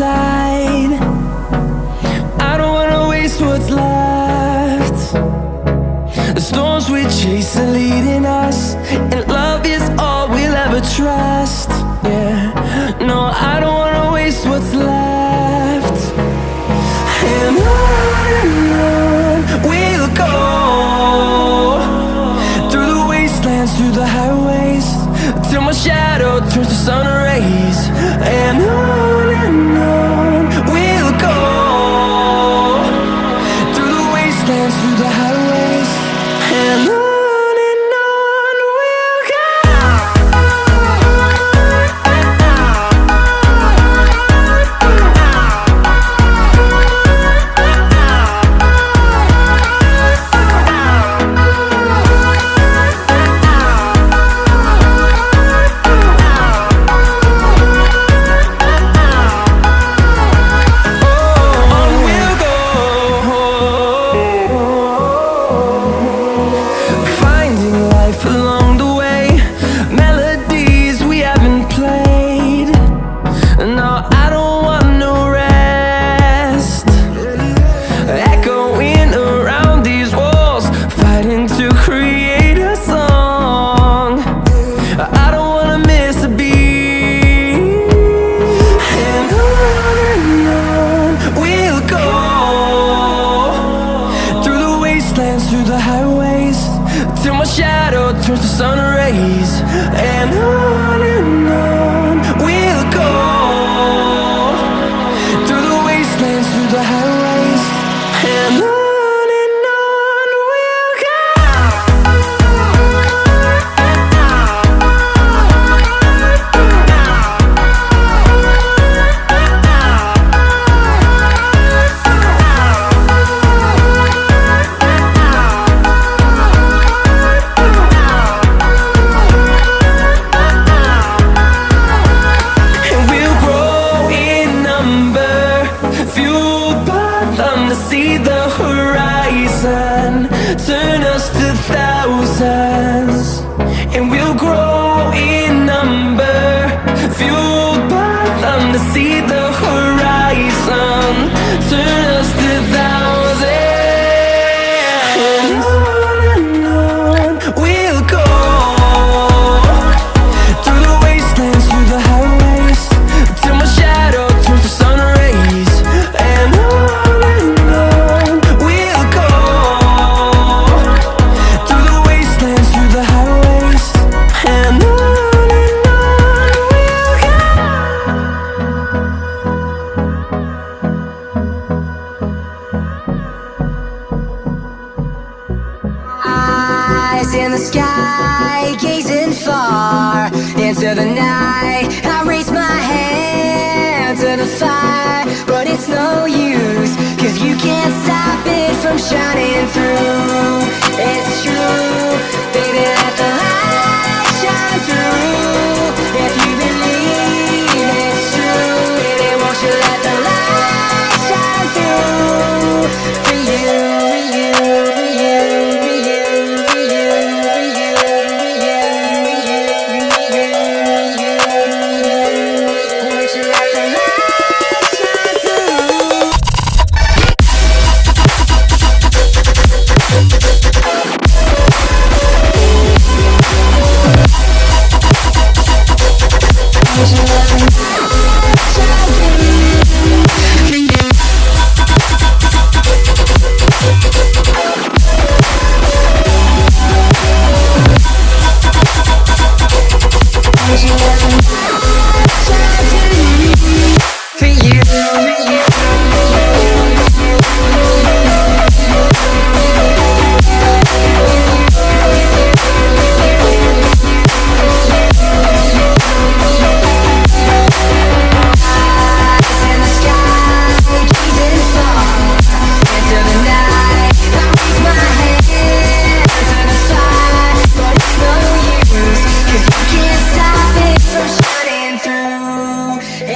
side. I don't wanna waste what's left. The storms we chase are leading us, and love is all we'll ever trust. Yeah, no, I don't wanna waste what's left. And on we'll go, through the wastelands, through the highways, till my shadow turns to sun rays. And on we'll go, through the wastelands, through the highways, and on we'll go. Through the highways, till my shadow turns to sun rays. And on we'll go, through the wastelands, through the highways, and on we'll go. See the horizon, turn us to thousands, and we'll grow in number, fueled by them. To see the horizon, turn us to thousands, and on we'll go, through the wastelands, through the highways, till my shadow turns to sun rays. And in the sky, gazing far into the night, I raise my hand to the fire, but it's no use, 'cause you can't stop it from shining